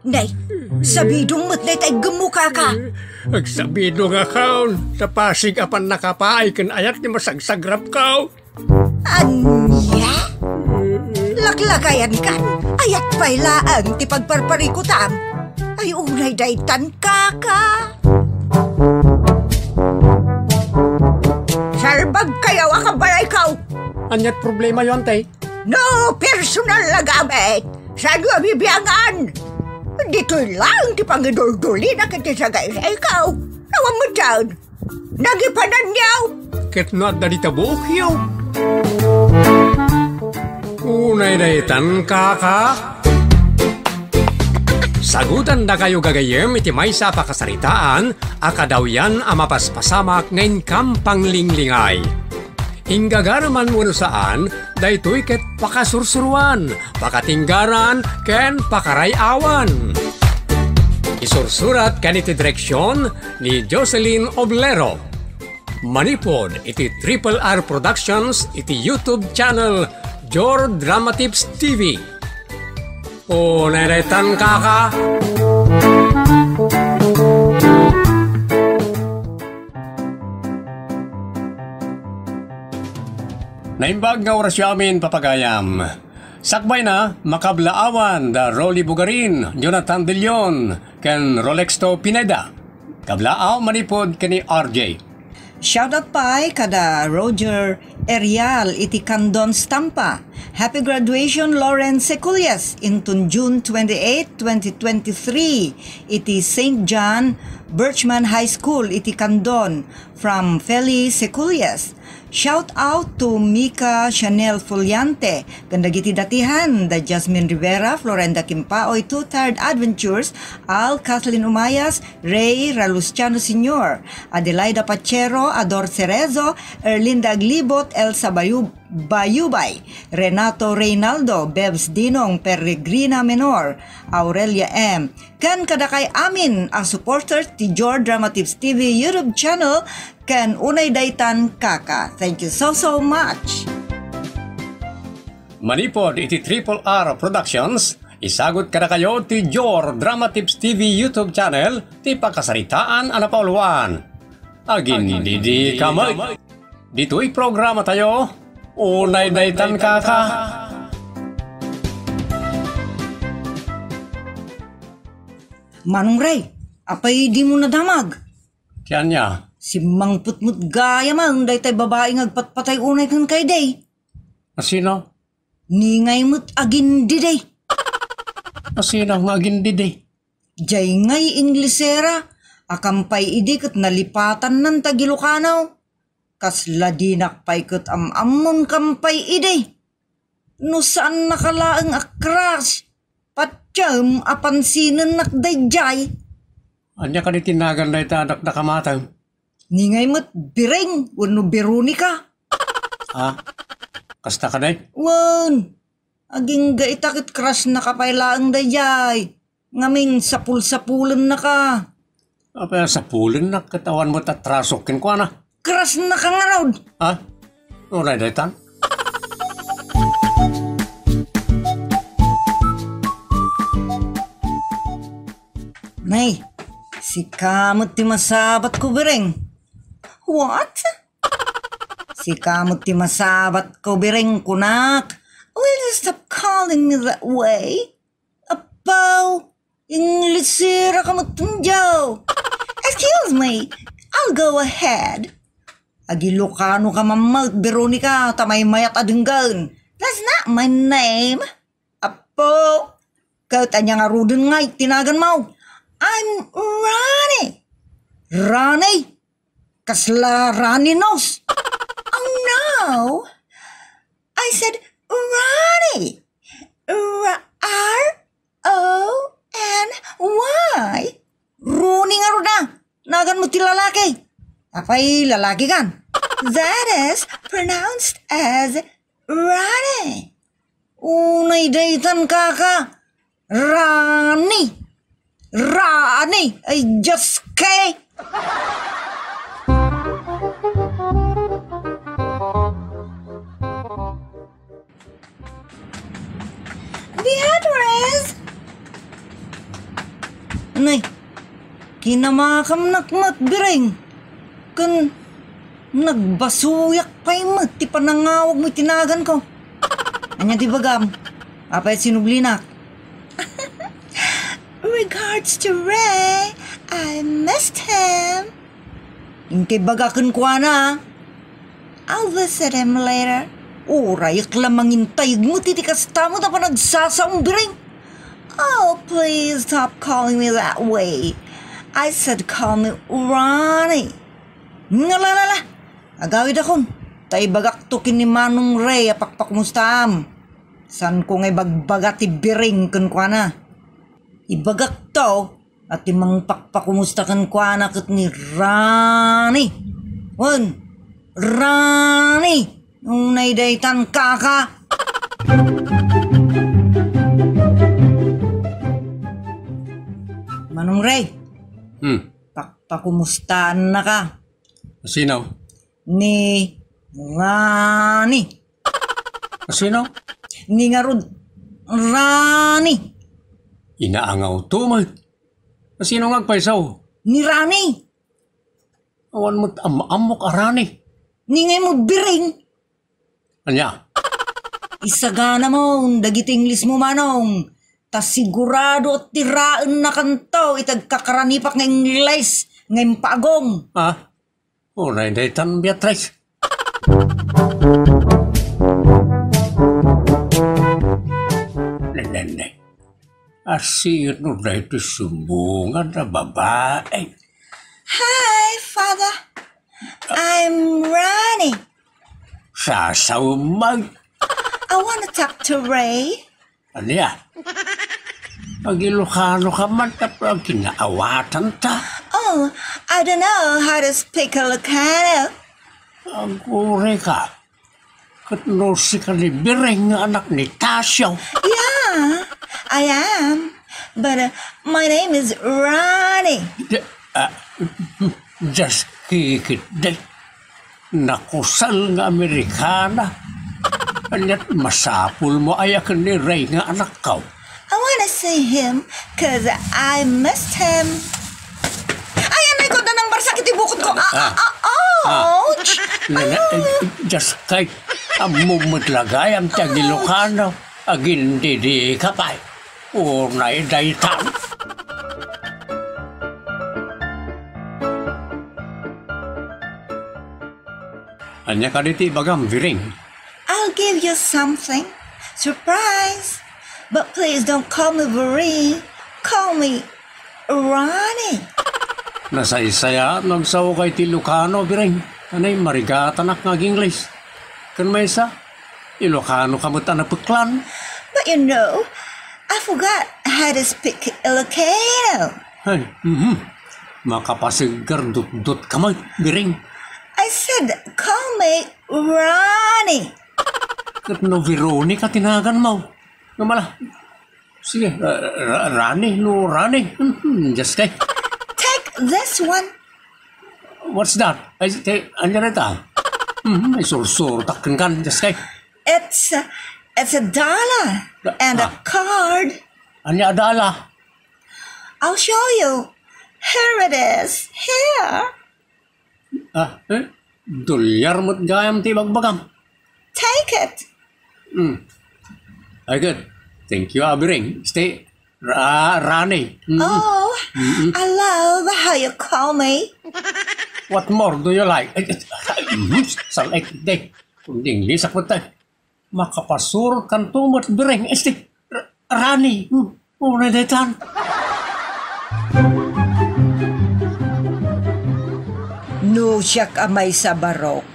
Nay, sabidong mo't na tay gemuka ka. Agsabido nga kaon, sa Pasig apan nakapaay kan ayat ni masagsagrap kaw. Anya? Laklakayan kan, ayat pa'y laang ti pagparparikutam. Ay unay daytan kaka. Sarbag kayaw akabalay kaw. Anyat problema yon, tay? No personal na gamit. Sa bibiyangan. Dito'y lang ti pangidol-duli na kiti sa guys. Ikaw, nawang mo dyan. Nagipanan niyaw. Ket not dari tabuk yaw. Unay daytan kaka. Sagutan da kayo gagayem iti maysa pakasaritaan, akadaw yan amapaspasamak ngayon kampang linglingay. Hinggagaraman mo saan, daytoy ket pakasursuruan, pakatinggaran, ken pakarayawan. Isursurat ken iti direksyon ni Jocelyn Oblero. Manipod iti Triple R Productions iti YouTube channel Jor Drama Tips TV. O neretan kaka. Naimbag nga orasyamin papagayam. Sakbay na makablaawan da Rolly Bugarin, Jonathan De Leon, ken Rolexto Pineda. Kablaaw manipod kani RJ. Shoutout pa'y kada Roger Erial iti Candon Stampa. Happy graduation Lawrence Seculias intun June 28, 2023 iti St. John Birchman High School iti Candon from Feli Seculias. Shout out to Mika Chanel Fuliante, Gandagiti Datihan, da Jasmine Rivera, Florenda Kimpaoy, Two Tired Adventures, Al Kathleen Umayas, Ray Ralustiano Sr., Adelaida Pachero, Ador Cerezo, Erlinda Aglibot, Elsa Bayubay, Renato Reynaldo, Bebs Dinong Peregrina Menor, Aurelia M. Kan kadakay amin ang supporter ti Jor Drama Tips TV YouTube channel ken unay daytan kaka. Thank you so much. Manipod iti Triple R Productions, isagot kada kayo ti Jor Drama Tips TV YouTube channel ti pakasaritaan anapauluan. Agin didi kamay. Dito'y programa tayo, unay daytan kaka. Manong Ray, apay di mo nadamag? Tiyan niya. Si Mang Putmut gaya man, day tay babae ngagpatpatay unay kan kay day. Asino? Ningay mo't agin di day. Asino nga agin didi? Jay ngay Inglesera, akampay idi kat nalipatan ng Tagilocanaw. Kasla dinak pay kat amamon kampay idi. No saan nakalaang akras, patyam apansinan nakdayjay. Anya ka di tinagan na ita anak nakamatang? Ningay mo't bireng, wano Veronica. Ha? Kasta ka day? Wan, aging gaitakit crush na kapaylaang dayjay. Ngaming sapul-sapulan na ka. Apa sa pulin na katawan mo tatrasokin ko na? Crush na ka nga raw. Ha? Unay daytan? Nay, si kamot ti masabat ko bireng. What? Si kamot ti masabat ko bireng kunak. Will you stop calling me that way? Apaw, Inglesera ka matunjaw. Excuse me, I'll go ahead. Agilocano ka mamag, Veronica, tamay mayat adenggan. That's not my name. Apo, kahit anya nga rudin nga, tinagan mo. I'm Ronnie. Ronnie? Kasla Ronnie nos. Oh no. I said Ronnie. R-O-N-Y. Ronnie nga ro na. Nagan mo ti lalaki. Apay lalaki kan? That is pronounced as Ronnie. Unay daytan kaka. Ronnie. Ronnie, I just kay. The address. Anay, kinamakam nakmat bireng. Kan nagbasuyak pa mo, ti panangawag mo tinagan ko. Anya ti bagam, apay sinublinak. Regards to Ray, I missed him. Inkay bagakan ko na. I'll visit him later. Rayak lamang intayag mo, titikasta mo na pa nagsasaumbiring. Oh, please stop calling me that way. I said call me Ronnie. Ngalalala, agawid akon. Tay bagak to kini Manong Ray, apakpakumustam. San ko ngay bagbaga ti biring kan kwa na. Ibagak to, at imang pakpakumusta kan kwa na kat ni Ronnie. Ronnie, nung naidaytan kaka. Manong Ray, pakpakumustaan na ka. Sino? Ni Rani. Sino? Ni nga rod. Rani. Inaangaw to, man. Sino ngagpaisaw? Ni Rani. Awan mo't amok arani. Ni ngay mo biring. Anya? Isagana mo, dagiti Ingles mo manong. Tas sigurado at tiraan na kanto. Itagkakaranipak ng Ingles. Ngayon pagong. Ha? Naidaytan Beatrice. Nene. Asiyot no na ito sumbungan na babae. Hi, Father. I'm Rani. Sasawmag. I want to talk to Ray. Anya? Pag Ilocano ka man tapos kinaawatan ta. Oh, I don't know how to speak Ilocano. Ang ure ka. Katno si Kalibireng nga anak ni Tasyo. Yeah, I am. But my name is Ronnie. Just kikit day. Nakusal nga Amerikana. Anyat masapul mo ayakan ni Ray nga anak ka. I want to see him because I missed him. Ayan, may koda ng barsakit ibukod ko. Ouch! Just kahit amumutlagay ang tiyagilokano. Agin didi kapay. Unay daytan. Anya ka diti bagam, Viring. I'll give you something. Surprise. But please don't call me Vereen. Call me Ronnie. Nasaysaya nagsaw kay ti Ilocano, Viring. Anay marigatanak ng English. Kan may isa, Ilocano kamuta na puklan. But you know, I forgot how to speak Ilocano. Ay, makapasigar dut-dut kamay, Viring. I said, call me Ronnie. Kat no Veroni ka tinagan mo. Namala. Sige, Rani, no Rani. Just kay. Take this one. What's that? Ay, anya na ita? Ay, sur-sur, takkan kan, just kay. It's a dollar and a card. Anya adala? I'll show you. Here it is. Here. Dolyar mo't gayam ti bagbagam. Take it. Ay, good. Thank you, Abiring. Stay, Rani. Oh, I love how you call me. What more do you like? Salay day. Kunding lisak mo tayo. Makapasur kan tumot Biring. Stay, Rani. Una daytan. No siyak amay sa barok.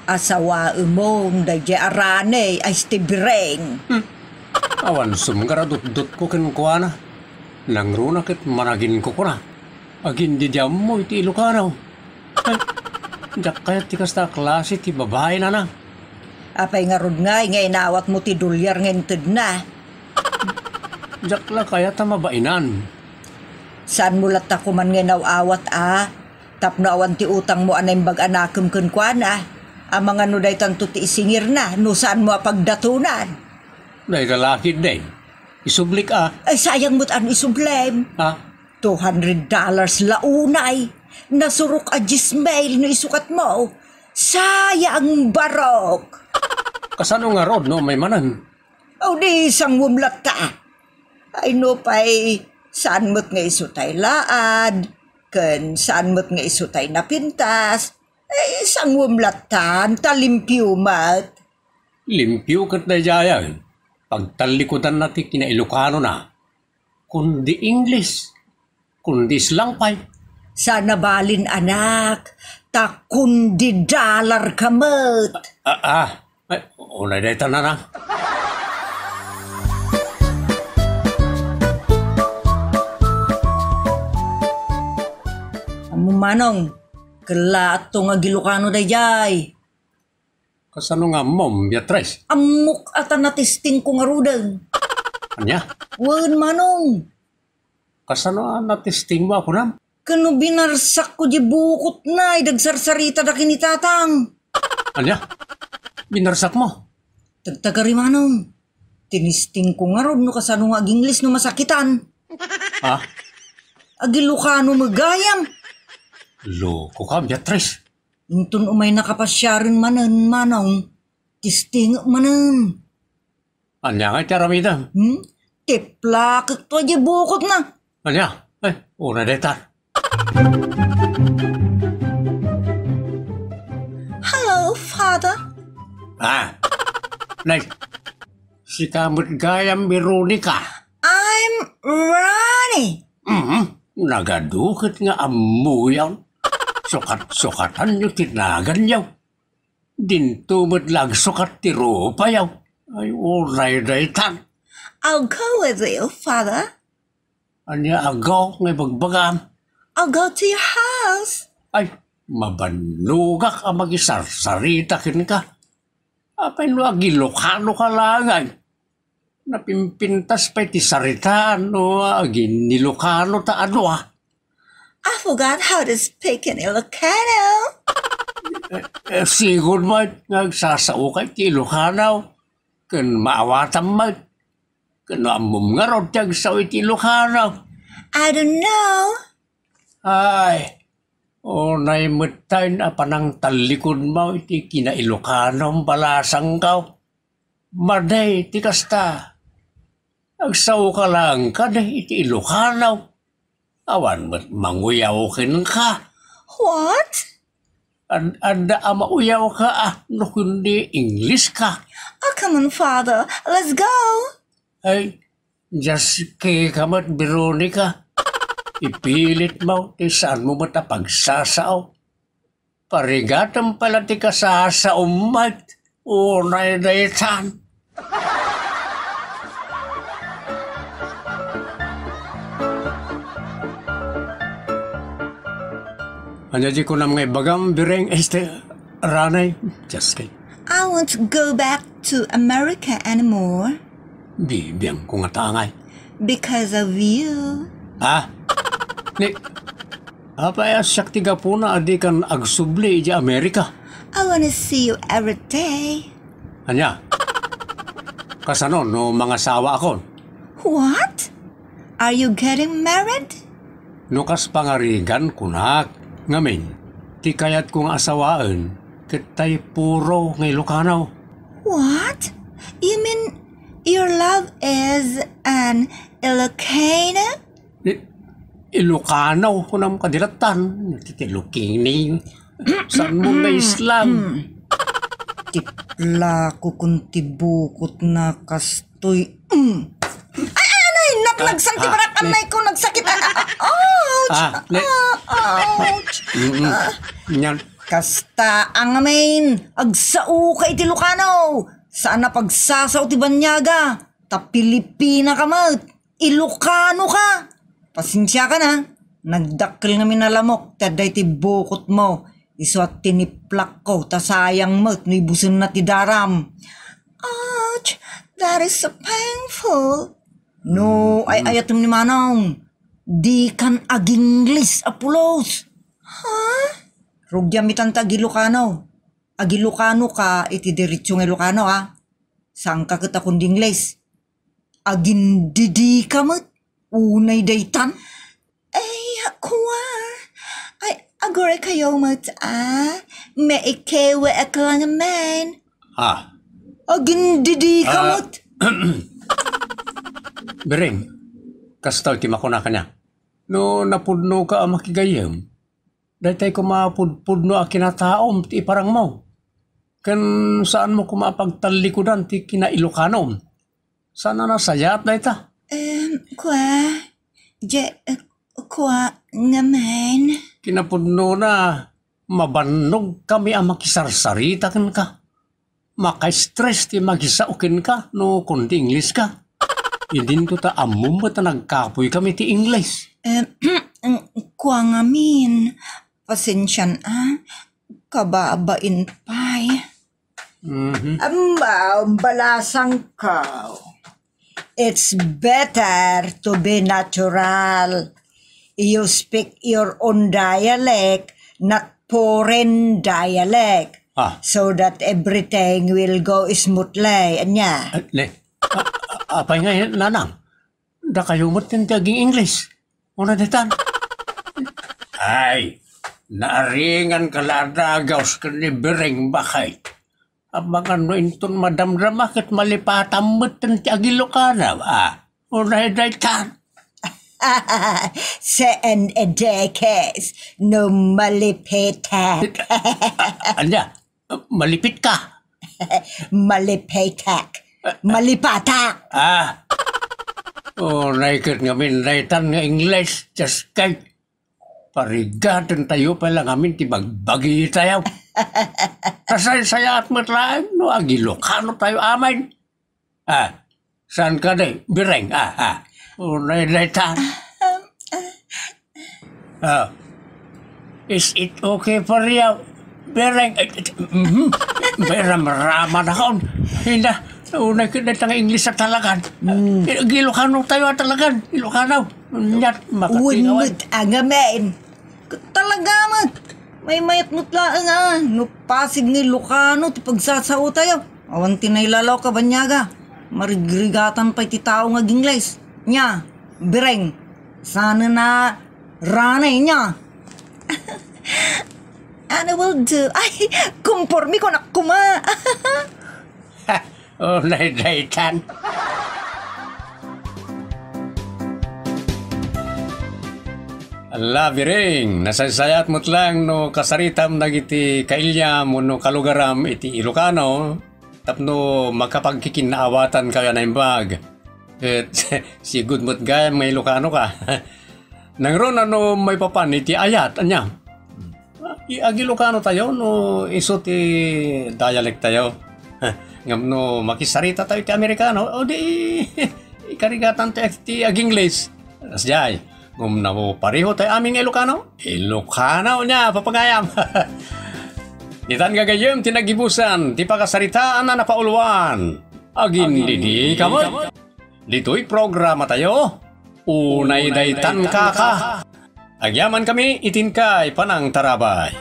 Asawa umong da arane ay stibireng. Awan sumgaradut-dut ko kinukuha na. Nangruna kit managin ko na. Agin di diyam mo iti Ilocano. Jak kaya ti kasta klase ti babae na. Apay nga rod ngay nawat mo ti dolyar ngentid na. Jak la kaya ta mabainan. Saan mo lat ako man awat Tapno awan ti utang mo anay bag-anakem kenkwana. Ang mga nuday tanto ti isingir na, no saan mo pagdatunan. Dahil lalaki din. Isublik Ay sayang mo't ano isublem. Ha? $200 launay. Nasurok a Gmail no isukat mo. Sayang barok. Kasano nga rod no may manan? O di isang wumlat ka. Ay no pa'y saan mo't nga isutay laad. Ken saan mo't nga isutay napintas. Ay isang wumlatan talimpyo mat. Limpyo kat na jayan. Pagtalikutan natin kina Ilocano na. Kundi English. Kundi Slangpay. Sana balin anak, takundi dollar kamot. Ay, unay dayta na na. Amo manong, kala ato nga Gilocano dayjay. Kasano nga mom, Beatrice? Amok ata natisting ko nga rudeng. Anya? Wan manong, Kasano natisting mo ako nam? kano binarsak ko di bukot na, idagsarsarita da kinitatang. Anya? Binarsak mo? Tagtagari manong, tinisting ko nga ron no kasano nga aginglis no masakitan. Ha? Agilocano magayam. Loko ka, Beatrice. Intun umay nakapasya rin manan manong, tisting manan. Anya nga charamida? Tipla kakto di bukot na. Anya? Ay, unay dayta. Hello, Father. Nay, si kamot gayam Veronica. I'm Ronnie. Nagadukit nga amuyaw. Sukat-sukatan yung tinagan yaw. Dintumot lang sukat tiro pa yaw. Ay, unay daytan. I'll go with you, Father. Anya agaw nga bagbagam. I'll go to your house. Ay, mabanugak ang magisarsarita kin ka. Apay no agilokano ka langay. Napimpintas pa'y ti saritaan no aginilokano ta ano I forgot how to speak in Ilocano. Sigod mo nagsasao kay ti Ilocano. Kan maawatam mo. Kan amom nga ron tiyag sa ti Ilocano. I don't know. Ay, nay mutay na panang talikod mo iti kina Ilocano balasang kaw. Maday ti kasta. Agsaw ka lang ka na iti Ilocano. Awan mo't manguyaw kin ka. What? Anda mauyaw ka no kundi English ka. Oh, come on, Father. Let's go. Ay, just kay kamat Veronica. Ipilit mo, ti saan mo mata pagsasaw. Parigatang pala ti kasasaw mat. Unay daytan. Anya di ko na mga bagam bireng ranay. Just kay. I won't go back to America anymore Bibiyang ko nga tangay. because of you. Ni, apaya siyak tiga po na adi kan agsubli di Amerika. I wanna see you every day. Anya? Kasano no mga sawa ako? What? Are you getting married? Nukas pangarigan kunak. Ngamin, ti kayat kong asawaan, kitay puro ngay Ilocano. What? You mean your love is an Ilocano? Ilocano ko nang kadilatan. Titilukining. Saan mo na Islam? Tipla ko kung tibukot na kastoy. Ay, nagsangti barat anay ko, nagsakit. Ouch! Ouch! Nyan. Kasta ang amin, agsao ka iti Ilocano. Saan na pagsasaw ti Banyaga? Ta Pilipina ka mat. Ilocano ka. Pasensya ka na. Nagdakkel nga minalamok. Taday ti bukot mo. Iso at tiniplak ko. Ta sayang mat. Nuibusin na ti daram. Ouch! That is so painful. No, ay ayatom ni Manong. Di kan aginglis apulos. Huh? Rugyamitan ta Ilocano. Agilocano ka, iti diritsong Ilocano ha. Saan ka kita kundingles? Agindidi ka mat. Unay daytan. Kuwa. Ay, agore kayo mat may ikewe ako lang naman. Agindidi ka mat. Bereng, kastaw ti makuna ka niya. No napudno ka ang makigayam. Dahil ko mapudpudno ang kinataom ti parang mo. Kan saan mo kumapagtalikudan ti kinailokanom? Sana nasayat na ita? Kwa naman. Kinapudno na mabanog kami ang makisarsarita kan ka. Maka-stress ti magisaukin ka no kundi English ka. Hindi ko ta amum ba ta nagkapoy kami ti English? Kwa ngamin. Pasensyan kababain pa'y. Balasang ka. It's better to be natural. You speak your own dialect, not foreign dialect. So that everything will go smoothly. Anya? Apay nga nanang? Da kayo mo tintaging English. Una detan? Ay, naaringan kaladagaws ka ni Bereng bakay. Abangan mo inton madamdam akit malipatam mo tintagilo ka na. Una detan? Saan edekes no malipitak. Anya? Malipit ka? Malipitak. Malipatak. Naikit nga minraitan nga English. Just kay parigadan tayo pala ngamin ti bagbagi tayo. Kasay-saya at matlaan. No, agilokano tayo amain. Saan ka day? Bereng. Naikit. Is it okay for you? Bereng. Rama na kaon. Hindi. Unay kita nga English sa talagan. Ilocano tayo talagan. Ilocano. Nyat makatingawan. Unmut agamen. Talaga mat. May mayat mutlaan Nupasig ni Ilocano ti pagsasao tayo. Awan tinaylalaw ka banyaga. Marigrigatan pa iti tao nga English. Nya. Bereng. Sana na ranay niya. Ano will do? Ay, kumpormi ko na kuma. Naidaitan. Ala, Bereng, nasasayat mo't lang no kasaritam nagiti kailya mo no kalugaram iti Ilocano tapno makapagkikinaawatan kaya na imbag. Et sigud mo't gayam nga Ilocano ka. Nangron may papan iti ayat, anya? Agilocano tayo no iso ti dialect tayo. Ngam no makisarita tayo ti Amerikano o di ikarigatan ti ag-English. Asjay, ngam na mo pareho tayo aming Ilocano. Ilocano niya papagayam. Ditan gagayem tinagibusan ti pakasaritaan na napauluan. Agindidi kamo. Dito'y programa tayo. Unay daytan ka. Agyaman kami itin kay panang tarabay.